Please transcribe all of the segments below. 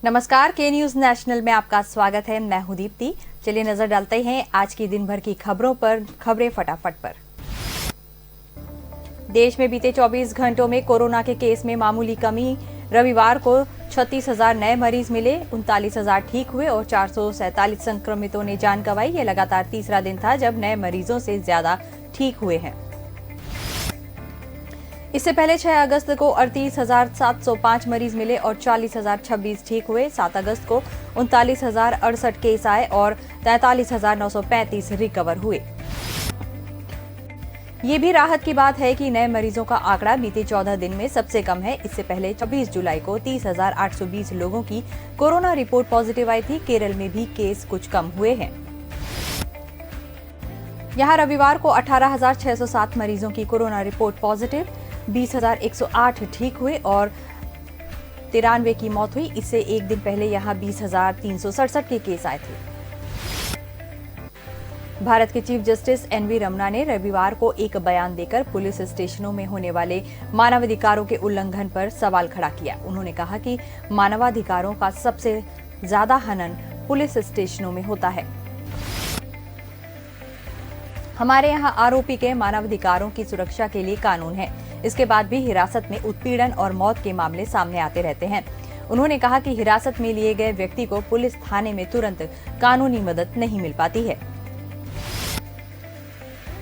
नमस्कार, के news national में आपका स्वागत है। मैं हूं दीप्ति। चलिए नजर डालते हैं आज की दिन भर की खबरों पर। खबरें फटाफट पर। देश में बीते 24 घंटों में कोरोना के केस में मामूली कमी। रविवार को 36,000 नए मरीज मिले, 39,000 ठीक हुए और 447 संक्रमितों ने जान गंवाई। ये लगातार तीसरा दिन था जब नए मरीजों से ज्यादा ठीक हुए हैं। इससे पहले 6 अगस्त को 38,705 मरीज मिले और 40,026 ठीक हुए। 7 अगस्त को 39,068 केस आए और 43,935 रिकवर हुए। ये भी राहत की बात है कि नए मरीजों का आंकड़ा बीते 14 दिन में सबसे कम है। इससे पहले 26 जुलाई को 30,820 लोगों की कोरोना रिपोर्ट पॉजिटिव आई थी। केरल में भी केस कुछ कम हुए हैं। यहां रविवार को 18,607 मरीजों की कोरोना रिपोर्ट पॉजिटिव, 20,108 ठीक हुए और 93 की मौत हुई। इससे एक दिन पहले यहां 20,367 के केस आए थे। भारत के चीफ जस्टिस एनवी रमना ने रविवार को एक बयान देकर पुलिस स्टेशनों में होने वाले मानवाधिकारों के उल्लंघन पर सवाल खड़ा किया। उन्होंने कहा कि मानवाधिकारों का सबसे ज्यादा हनन पुलिस स्टेशनों में होता है। हमारे यहाँ आरोपी के मानवाधिकारों की सुरक्षा के लिए कानून है। इसके बाद भी हिरासत में उत्पीड़न और मौत के मामले सामने आते रहते हैं। उन्होंने कहा कि हिरासत में लिए गए व्यक्ति को पुलिस थाने में तुरंत कानूनी मदद नहीं मिल पाती है।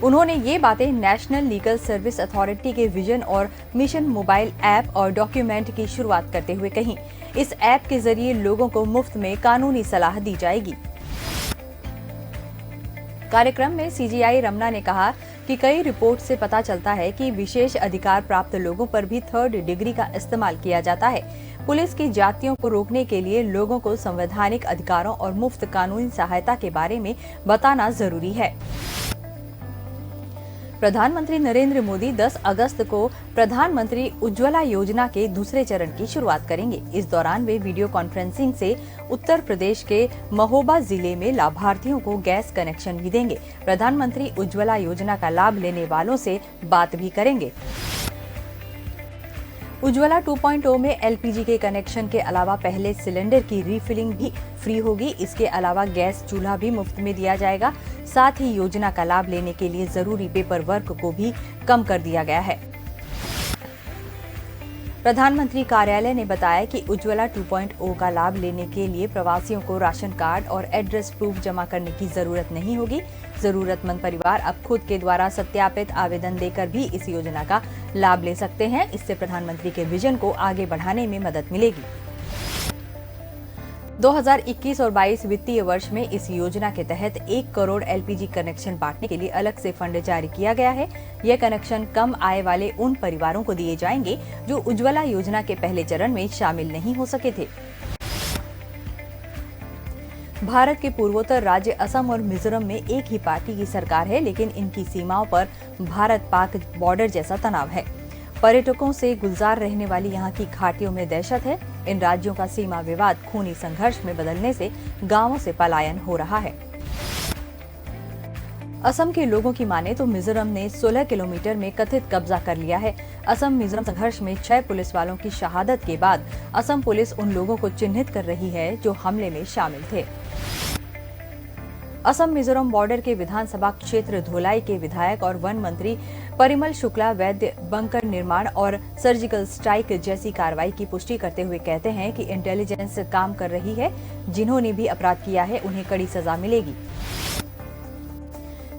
उन्होंने ये बातें नेशनल लीगल सर्विस अथॉरिटी के विजन और मिशन मोबाइल ऐप और डॉक्यूमेंट की शुरुआत करते हुए कही। इस ऐप के जरिए लोगों को मुफ्त में कानूनी सलाह दी जाएगी। कार्यक्रम में सीजीआई रमना ने कहा कि कई रिपोर्ट से पता चलता है कि विशेष अधिकार प्राप्त लोगों पर भी 3rd डिग्री का इस्तेमाल किया जाता है। पुलिस की जातियों को रोकने के लिए लोगों को संवैधानिक अधिकारों और मुफ्त कानूनी सहायता के बारे में बताना जरूरी है। प्रधानमंत्री नरेंद्र मोदी 10 अगस्त को प्रधानमंत्री उज्ज्वला योजना के दूसरे चरण की शुरुआत करेंगे। इस दौरान वे वीडियो कॉन्फ्रेंसिंग से उत्तर प्रदेश के महोबा जिले में लाभार्थियों को गैस कनेक्शन भी देंगे। प्रधानमंत्री उज्ज्वला योजना का लाभ लेने वालों से बात भी करेंगे। उज्ज्वला 2.0 में एलपीजी के कनेक्शन के अलावा पहले सिलेंडर की रीफिलिंग भी फ्री होगी। इसके अलावा गैस चूल्हा भी मुफ्त में दिया जाएगा। साथ ही योजना का लाभ लेने के लिए जरूरी पेपर वर्क को भी कम कर दिया गया है। प्रधानमंत्री कार्यालय ने बताया कि उज्ज्वला 2.0 का लाभ लेने के लिए प्रवासियों को राशन कार्ड और एड्रेस प्रूफ जमा करने की जरूरत नहीं होगी। जरूरतमंद परिवार अब खुद के द्वारा सत्यापित आवेदन देकर भी इस योजना का लाभ ले सकते हैं। इससे प्रधानमंत्री के विजन को आगे बढ़ाने में मदद मिलेगी। 2021 और 22 वित्तीय वर्ष में इस योजना के तहत 1 करोड़ एलपीजी कनेक्शन बांटने के लिए अलग से फंड जारी किया गया है। यह कनेक्शन कम आय वाले उन परिवारों को दिए जाएंगे जो उज्ज्वला योजना के पहले चरण में शामिल नहीं हो सके थे। भारत के पूर्वोत्तर राज्य असम और मिजोरम में एक ही पार्टी की सरकार है, लेकिन इनकी सीमाओं पर भारत पाक बॉर्डर जैसा तनाव है। पर्यटकों से गुलजार रहने वाली यहाँ की घाटियों में दहशत है। इन राज्यों का सीमा विवाद खूनी संघर्ष में बदलने से गांवों से पलायन हो रहा है। असम के लोगों की माने तो मिजोरम ने 16 किलोमीटर में कथित कब्जा कर लिया है। असम मिजोरम संघर्ष में 6 पुलिस वालों की शहादत के बाद असम पुलिस उन लोगों को चिन्हित कर रही है जो हमले में शामिल थे। असम मिजोरम बॉर्डर के विधानसभा क्षेत्र धोलाई के विधायक और वन मंत्री परिमल शुक्ला वैद्य बंकर निर्माण और सर्जिकल स्ट्राइक जैसी कार्रवाई की पुष्टि करते हुए कहते हैं कि इंटेलिजेंस काम कर रही है। जिन्होंने भी अपराध किया है उन्हें कड़ी सजा मिलेगी।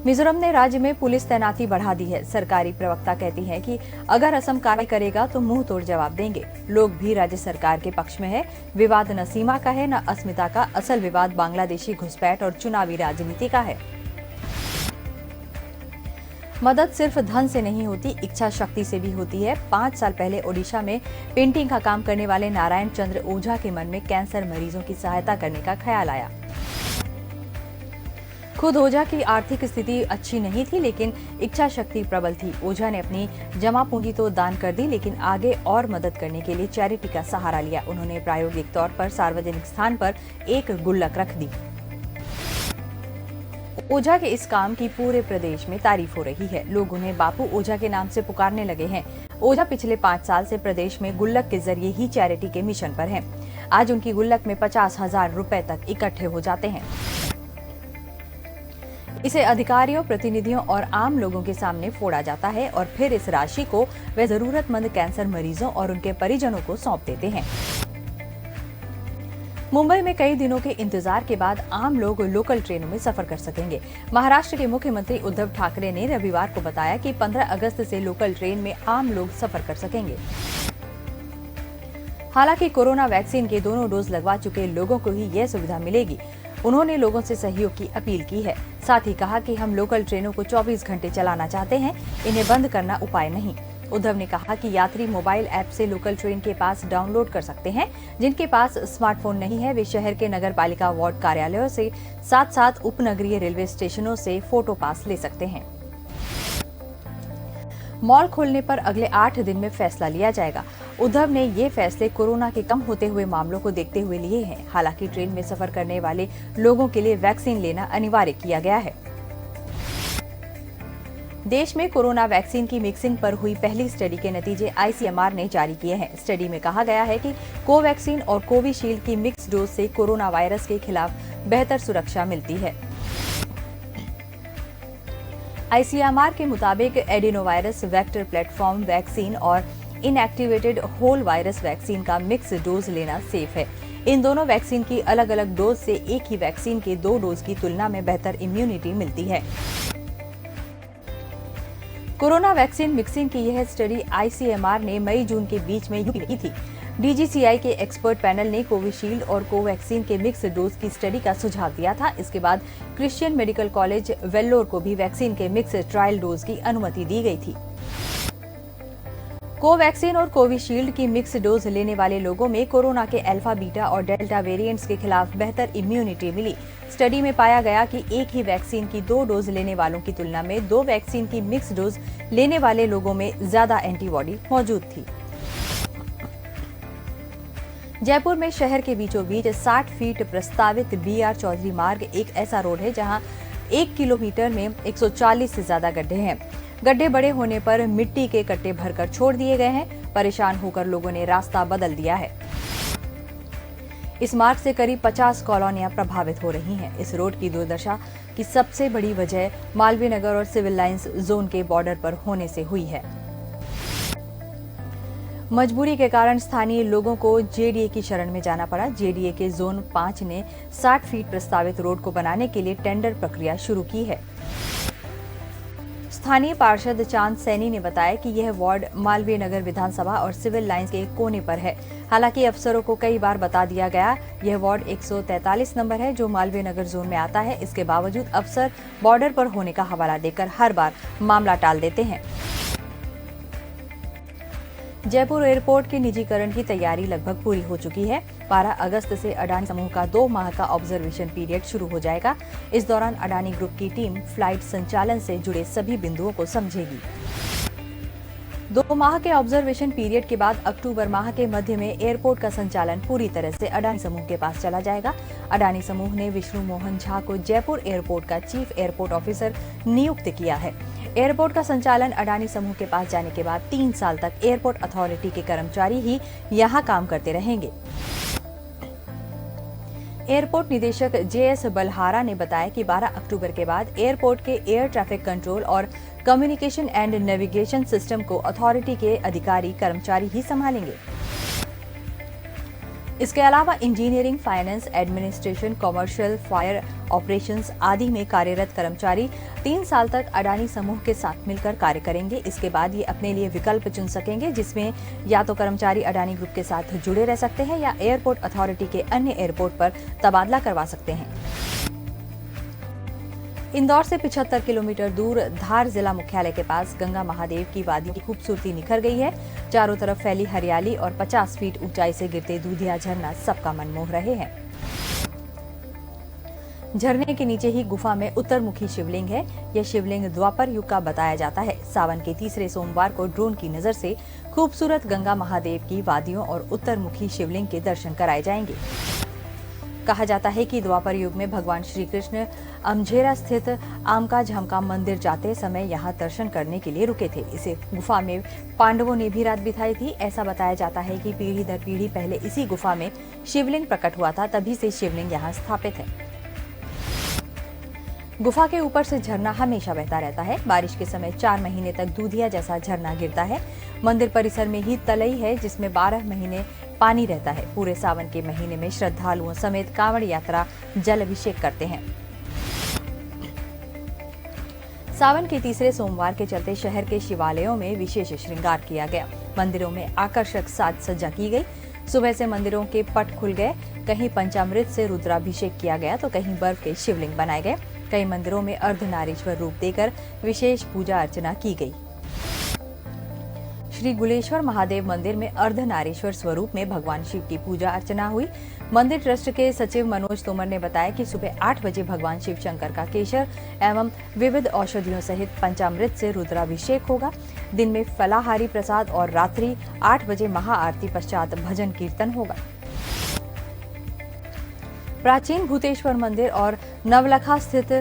मिजोरम ने राज्य में पुलिस तैनाती बढ़ा दी है। सरकारी प्रवक्ता कहती है कि अगर असम कार्रवाई करेगा तो मुंह तोड़ जवाब देंगे। लोग भी राज्य सरकार के पक्ष में है। विवाद न सीमा का है न अस्मिता का। असल विवाद बांग्लादेशी घुसपैठ और चुनावी राजनीति का है। मदद सिर्फ धन से नहीं होती, इच्छा शक्ति से भी होती है। 5 साल पहले ओडिशा में पेंटिंग का काम करने वाले नारायण चंद्र ओझा के मन में कैंसर मरीजों की सहायता करने का ख्याल आया। खुद ओझा की आर्थिक स्थिति अच्छी नहीं थी, लेकिन इच्छा शक्ति प्रबल थी। ओझा ने अपनी जमा पूंजी तो दान कर दी, लेकिन आगे और मदद करने के लिए चैरिटी का सहारा लिया। उन्होंने प्रायोगिक तौर पर सार्वजनिक स्थान पर एक गुल्लक रख दी। ओझा के इस काम की पूरे प्रदेश में तारीफ हो रही है। लोग उन्हें बापू ओझा के नाम से पुकारने लगे हैं। ओझा पिछले 5 साल से प्रदेश में गुल्लक के जरिए ही चैरिटी के मिशन पर हैं। आज उनकी गुल्लक में 50,000 रुपए तक इकट्ठे हो जाते हैं। इसे अधिकारियों, प्रतिनिधियों और आम लोगों के सामने फोड़ा जाता है और फिर इस राशि को वे जरूरतमंद कैंसर मरीजों और उनके परिजनों को सौंप देते हैं। मुंबई में कई दिनों के इंतजार के बाद आम लोग लोकल ट्रेनों में सफर कर सकेंगे। महाराष्ट्र के मुख्यमंत्री उद्धव ठाकरे ने रविवार को बताया कि 15 अगस्त से लोकल ट्रेन में आम लोग सफर कर सकेंगे। हालांकि कोरोना वैक्सीन के दोनों डोज लगवा चुके लोगों को ही यह सुविधा मिलेगी। उन्होंने लोगों से सहयोग की अपील की है। साथ ही कहा कि हम लोकल ट्रेनों को 24 घंटे चलाना चाहते हैं, इन्हें बंद करना उपाय नहीं। उद्धव ने कहा कि यात्री मोबाइल ऐप से लोकल ट्रेन के पास डाउनलोड कर सकते हैं। जिनके पास स्मार्टफोन नहीं है वे शहर के नगर पालिका वार्ड कार्यालयों से साथ उपनगरीय रेलवे स्टेशनों से फोटो पास ले सकते हैं। मॉल खोलने पर अगले 8 दिन में फैसला लिया जाएगा। उद्धव ने ये फैसले कोरोना के कम होते हुए मामलों को देखते हुए लिए हैं। हालांकि ट्रेन में सफर करने वाले लोगों के लिए वैक्सीन लेना अनिवार्य किया गया है। देश में कोरोना वैक्सीन की मिक्सिंग पर हुई पहली स्टडी के नतीजे आईसीएमआर ने जारी किए हैं। स्टडी में कहा गया है कि कोवैक्सीन और कोविशील्ड की मिक्स डोज से कोरोना वायरस के खिलाफ बेहतर सुरक्षा मिलती है। आईसीएमआर के मुताबिक एडिनोवायरस वेक्टर प्लेटफॉर्म वैक्सीन और इनएक्टिवेटेड होल वायरस वैक्सीन का मिक्स डोज लेना सेफ है। इन दोनों वैक्सीन की अलग अलग डोज से एक ही वैक्सीन के 2 डोज की तुलना में बेहतर इम्यूनिटी मिलती है। कोरोना वैक्सीन मिक्सिंग की यह स्टडी आईसीएमआर ने मई-जून के बीच में की थी। डीजीसीआई के एक्सपर्ट पैनल ने कोविशील्ड और कोवैक्सीन के मिक्स डोज की स्टडी का सुझाव दिया था। इसके बाद क्रिश्चियन मेडिकल कॉलेज वेल्लोर को भी वैक्सीन के मिक्स ट्रायल डोज की अनुमति दी गई थी। कोवैक्सीन और कोविशील्ड की मिक्स डोज लेने वाले लोगों में कोरोना के अल्फा, बीटा और डेल्टा वेरिएंट्स के खिलाफ बेहतर इम्यूनिटी मिली। स्टडी में पाया गया कि एक ही वैक्सीन की 2 डोज लेने वालों की तुलना में 2 वैक्सीन की मिक्स डोज लेने वाले लोगों में ज्यादा एंटीबॉडी मौजूद थी। जयपुर में शहर के बीचों बीच 60 फीट प्रस्तावित बीआर चौधरी मार्ग एक ऐसा रोड है जहां 1 किलोमीटर में 140 से ज्यादा गड्ढे हैं। गड्ढे बड़े होने पर मिट्टी के कट्टे भरकर छोड़ दिए गए हैं। परेशान होकर लोगों ने रास्ता बदल दिया है। इस मार्ग से करीब 50 कॉलोनियां प्रभावित हो रही हैं। इस रोड की दुर्दशा की सबसे बड़ी वजह मालवीय नगर और सिविल लाइंस जोन के बॉर्डर पर होने से हुई है। मजबूरी के कारण स्थानीय लोगों को जेडीए की शरण में जाना पड़ा। जेडीए के जोन 5 ने 60 फीट प्रस्तावित रोड को बनाने के लिए टेंडर प्रक्रिया शुरू की है। स्थानीय पार्षद चांद सैनी ने बताया कि यह वार्ड मालवीय नगर विधानसभा और सिविल लाइंस के कोने पर है। हालांकि अफसरों को कई बार बता दिया गया यह वार्ड 143 नंबर है जो मालवीय नगर जोन में आता है। इसके बावजूद अफसर बॉर्डर पर होने का हवाला देकर हर बार मामला टाल देते हैं। जयपुर एयरपोर्ट के निजीकरण की तैयारी लगभग पूरी हो चुकी है। 12 अगस्त से अडानी समूह का 2 माह का ऑब्जर्वेशन पीरियड शुरू हो जाएगा। इस दौरान अडानी ग्रुप की टीम फ्लाइट संचालन से जुड़े सभी बिंदुओं को समझेगी। 2 माह के ऑब्जर्वेशन पीरियड के बाद अक्टूबर माह के मध्य में एयरपोर्ट का संचालन पूरी तरह से अडानी समूह के पास चला जाएगा। अडानी समूह ने विष्णु मोहन झा को जयपुर एयरपोर्ट का चीफ एयरपोर्ट ऑफिसर नियुक्त किया है। एयरपोर्ट का संचालन अडानी समूह के पास जाने के बाद 3 साल तक एयरपोर्ट अथॉरिटी के कर्मचारी ही यहां काम करते रहेंगे। एयरपोर्ट निदेशक जेएस बलहारा ने बताया कि 12 अक्टूबर के बाद एयरपोर्ट के एयर ट्रैफिक कंट्रोल और कम्युनिकेशन एंड नेविगेशन सिस्टम को अथॉरिटी के अधिकारी कर्मचारी ही संभालेंगे। इसके अलावा engineering, finance, administration, commercial, fire operations आदि में कार्यरत कर्मचारी 3 साल तक अडानी समूह के साथ मिलकर कार्य करेंगे। इसके बाद ये अपने लिए विकल्प चुन सकेंगे जिसमें या तो कर्मचारी अडानी ग्रुप के साथ जुड़े रह सकते हैं या एयरपोर्ट अथॉरिटी के अन्य एयरपोर्ट पर तबादला करवा सकते हैं। इंदौर से 75 किलोमीटर दूर धार जिला मुख्यालय के पास गंगा महादेव की वादी की खूबसूरती निखर गई है। चारों तरफ फैली हरियाली और 50 फीट ऊंचाई से गिरते दूधिया झरना सबका मन मोह रहे हैं। झरने के नीचे ही गुफा में उत्तरमुखी शिवलिंग है। यह शिवलिंग द्वापर युग का बताया जाता है। सावन के तीसरे सोमवार को ड्रोन की नजर से खूबसूरत गंगा महादेव की वादियों और उत्तरमुखी शिवलिंग के दर्शन कराए जाएंगे। कहा जाता है कि द्वापर युग में भगवान श्री कृष्ण अमझेरा स्थित आमका झमका मंदिर जाते समय यहाँ दर्शन करने के लिए रुके थे। इसे गुफा में पांडवों ने भी रात बिताई थी। ऐसा बताया जाता है कि पीढ़ी दर पीढ़ी पहले इसी गुफा में शिवलिंग प्रकट हुआ था, तभी से शिवलिंग यहाँ स्थापित है। गुफा के ऊपर से झरना हमेशा बहता रहता है। बारिश के समय 4 महीने तक दूधिया जैसा झरना गिरता है। मंदिर परिसर में ही तलई है जिसमें 12 महीने पानी रहता है। पूरे सावन के महीने में श्रद्धालुओं समेत कांवड़ यात्रा जल अभिषेक करते हैं। सावन के तीसरे सोमवार के चलते शहर के शिवालयों में विशेष श्रृंगार किया गया। मंदिरों में आकर्षक साज सज्जा की गई। सुबह से मंदिरों के पट खुल गए। कहीं पंचामृत से रुद्राभिषेक किया गया तो कहीं बर्फ के शिवलिंग बनाए गए। कई मंदिरों में अर्धनारीश्वर रूप देकर विशेष पूजा अर्चना की गई। श्री गुलेश्वर महादेव मंदिर में अर्धनारीश्वर स्वरूप में भगवान शिव की पूजा अर्चना हुई। मंदिर ट्रस्ट के सचिव मनोज तोमर ने बताया कि सुबह 8 बजे भगवान शिव शंकर का केशर एवं विविध औषधियों सहित पंचामृत से रुद्राभिषेक होगा। दिन में फलाहारी प्रसाद और रात्रि 8 बजे महाआरती पश्चात भजन कीर्तन होगा। प्राचीन भूतेश्वर मंदिर और नवलखा स्थित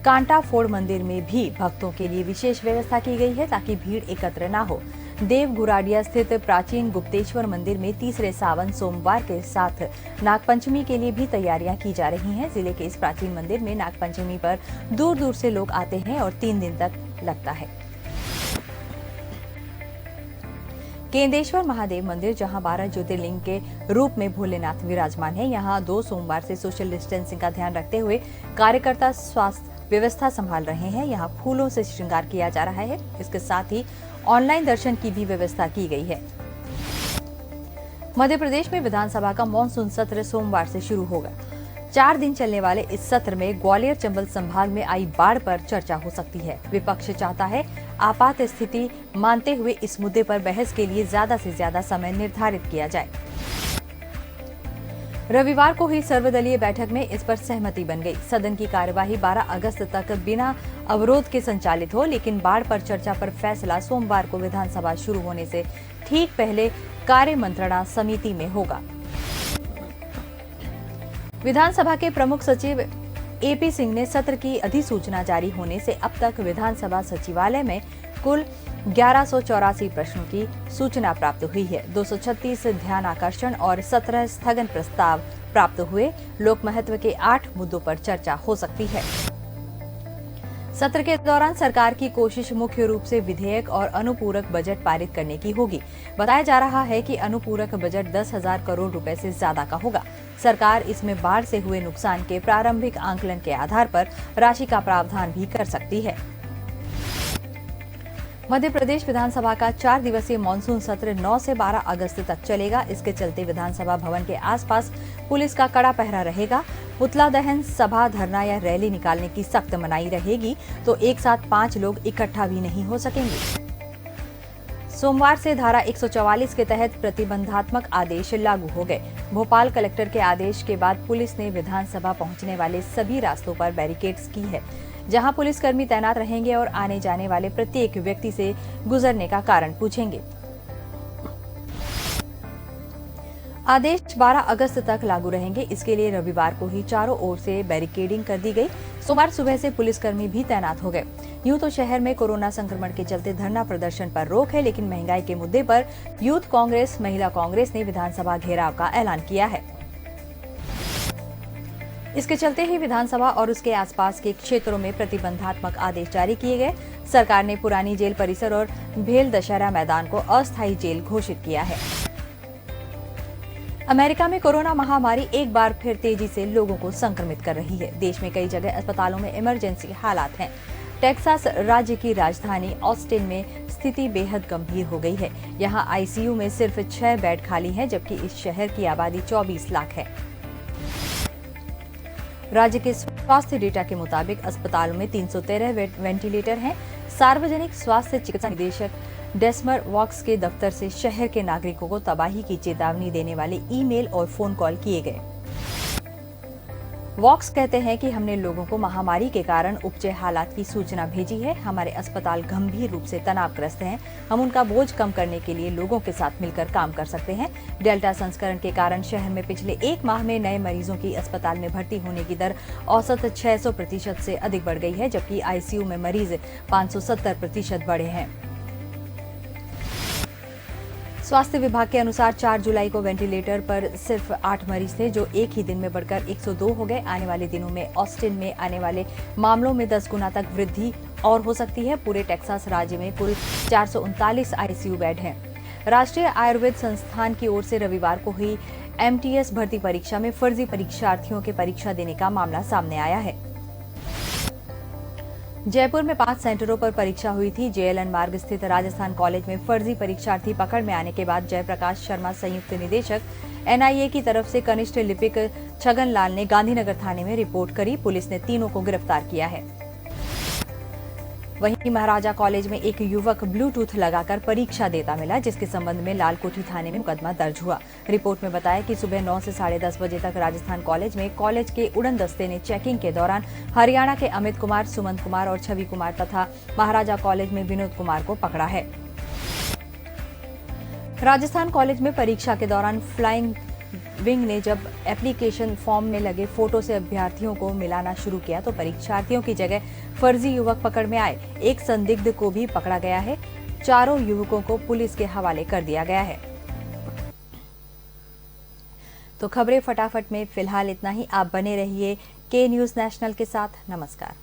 कांटाफोड़ मंदिर में भी भक्तों के लिए विशेष व्यवस्था की गई है ताकि भीड़ एकत्र न हो। देव गुराडिया स्थित प्राचीन गुप्तेश्वर मंदिर में तीसरे सावन सोमवार के साथ नागपंचमी के लिए भी तैयारियां की जा रही हैं। जिले के इस प्राचीन मंदिर में नागपंचमी पर दूर दूर से लोग आते हैं और 3 दिन तक लगता है। केंदेश्वर महादेव मंदिर, जहां 12 ज्योतिर्लिंग के रूप में भोलेनाथ विराजमान है, यहां 2 सोमवार से सोशल डिस्टेंसिंग का ध्यान रखते हुए कार्यकर्ता स्वास्थ्य व्यवस्था संभाल रहे हैं। यहां फूलों से श्रृंगार किया जा रहा है। इसके साथ ही ऑनलाइन दर्शन की भी व्यवस्था की गई है। मध्य प्रदेश में विधानसभा का मॉनसून सत्र सोमवार से शुरू होगा। 4 दिन चलने वाले इस सत्र में ग्वालियर चंबल संभाग में आई बाढ़ पर चर्चा हो सकती है। विपक्ष चाहता है आपात स्थिति मानते हुए इस मुद्दे पर बहस के लिए ज्यादा से ज्यादा समय निर्धारित किया जाए। रविवार को हुई सर्वदलीय बैठक में इस पर सहमति बन गई। सदन की कार्यवाही 12 अगस्त तक बिना अवरोध के संचालित हो, लेकिन बाढ़ पर चर्चा पर फैसला सोमवार को विधानसभा शुरू होने से ठीक पहले कार्य मंत्रणा समिति में होगा। विधानसभा के प्रमुख सचिव एपी सिंह ने सत्र की अधिसूचना जारी होने से अब तक विधानसभा सचिवालय में कुल 1184 प्रश्नों की सूचना प्राप्त हुई है। 236 ध्यान आकर्षण और 17 स्थगन प्रस्ताव प्राप्त हुए। लोक महत्व के 8 मुद्दों पर चर्चा हो सकती है। सत्र के दौरान सरकार की कोशिश मुख्य रूप से विधेयक और अनुपूरक बजट पारित करने की होगी। बताया जा रहा है कि अनुपूरक बजट 10,000 करोड़ रुपए से ज्यादा का होगा। सरकार इसमें बाढ़ से हुए नुकसान के प्रारंभिक आंकलन के आधार पर राशि का प्रावधान भी कर सकती है। मध्य प्रदेश विधानसभा का 4 दिवसीय मानसून सत्र 9 से 12 अगस्त तक चलेगा। इसके चलते विधानसभा भवन के आसपास पुलिस का कड़ा पहरा रहेगा। पुतला दहन, सभा, धरना या रैली निकालने की सख्त मनाही रहेगी, तो एक साथ 5 लोग इकट्ठा भी नहीं हो सकेंगे। सोमवार से धारा 144 के तहत प्रतिबंधात्मक आदेश लागू हो गए। भोपाल कलेक्टर के आदेश के बाद पुलिस ने विधानसभा पहुंचने वाले सभी रास्तों पर बैरिकेड्स की है, जहां पुलिसकर्मी तैनात रहेंगे और आने जाने वाले प्रत्येक व्यक्ति से गुजरने का कारण पूछेंगे। आदेश 12 अगस्त तक लागू रहेंगे। इसके लिए रविवार को ही चारों ओर से बैरिकेडिंग कर दी गई। सोमवार सुबह से पुलिसकर्मी भी तैनात हो गए। यूं तो शहर में कोरोना संक्रमण के चलते धरना प्रदर्शन पर रोक है, लेकिन महंगाई के मुद्दे पर यूथ कांग्रेस, महिला कांग्रेस ने विधानसभा घेराव का ऐलान किया है। इसके चलते ही विधानसभा और उसके आसपास के क्षेत्रों में प्रतिबंधात्मक आदेश जारी किए गए। सरकार ने पुरानी जेल परिसर और भेल दशहरा मैदान को अस्थायी जेल घोषित किया है। अमेरिका में कोरोना महामारी एक बार फिर तेजी से लोगों को संक्रमित कर रही है। देश में कई जगह अस्पतालों में इमरजेंसी हालात हैं। टेक्सास राज्य की राजधानी ऑस्टिन में स्थिति बेहद गंभीर हो गई है। यहाँ आईसीयू में सिर्फ 6 बेड खाली हैं, जबकि इस शहर की आबादी 24 लाख है। राज्य के स्वास्थ्य डेटा के मुताबिक अस्पतालों में 313 वेंटिलेटर हैं। सार्वजनिक स्वास्थ्य चिकित्सा निदेशक डेस्मर वॉक्स के दफ्तर से शहर के नागरिकों को तबाही की चेतावनी देने वाले ईमेल और फोन कॉल किए गए। वॉक्स कहते हैं कि हमने लोगों को महामारी के कारण उपजे हालात की सूचना भेजी है। हमारे अस्पताल गंभीर रूप से तनावग्रस्त हैं। हम उनका बोझ कम करने के लिए लोगों के साथ मिलकर काम कर सकते हैं। डेल्टा संस्करण के कारण शहर में पिछले 1 माह में नए मरीजों की अस्पताल में भर्ती होने की दर औसत 600% से अधिक बढ़ गई है, जबकि आईसीयू में मरीज 570% बढ़े हैं। स्वास्थ्य विभाग के अनुसार 4 जुलाई को वेंटिलेटर पर सिर्फ 8 मरीज थे, जो एक ही दिन में बढ़कर 102 हो गए। आने वाले दिनों में ऑस्टिन में आने वाले मामलों में 10 गुना तक वृद्धि और हो सकती है। पूरे टेक्सास राज्य में कुल 439 आईसीयू बेड हैं। राष्ट्रीय आयुर्वेद संस्थान की ओर से रविवार को हुई एमटीएस भर्ती परीक्षा में फर्जी परीक्षार्थियों के परीक्षा देने का मामला सामने आया है। जयपुर में 5 सेंटरों पर परीक्षा हुई थी। जेएलएन मार्ग स्थित राजस्थान कॉलेज में फर्जी परीक्षार्थी पकड़ में आने के बाद जयप्रकाश शर्मा संयुक्त निदेशक एनआईए की तरफ से कनिष्ठ लिपिक छगन लाल ने गांधीनगर थाने में रिपोर्ट करी। पुलिस ने तीनों को गिरफ्तार किया है। वहीं महाराजा कॉलेज में एक युवक ब्लूटूथ लगाकर परीक्षा देता मिला, जिसके संबंध में लालकोठी थाने में मुकदमा दर्ज हुआ। रिपोर्ट में बताया कि सुबह 9 से 10:30 बजे तक राजस्थान कॉलेज में कॉलेज के उड़न दस्ते ने चेकिंग के दौरान हरियाणा के अमित कुमार, सुमंत कुमार और छवि कुमार तथा महाराजा कॉलेज में विनोद कुमार को पकड़ा है। राजस्थान कॉलेज में परीक्षा के दौरान फ्लाइंग विंग ने जब एप्लीकेशन फॉर्म में लगे फोटो से अभ्यर्थियों को मिलाना शुरू किया तो परीक्षार्थियों की जगह फर्जी युवक पकड़ में आए। एक संदिग्ध को भी पकड़ा गया है। चारों युवकों को पुलिस के हवाले कर दिया गया है। तो खबरें फटाफट में फिलहाल इतना ही। आप बने रहिए के न्यूज़ नेशनल के साथ। नमस्कार।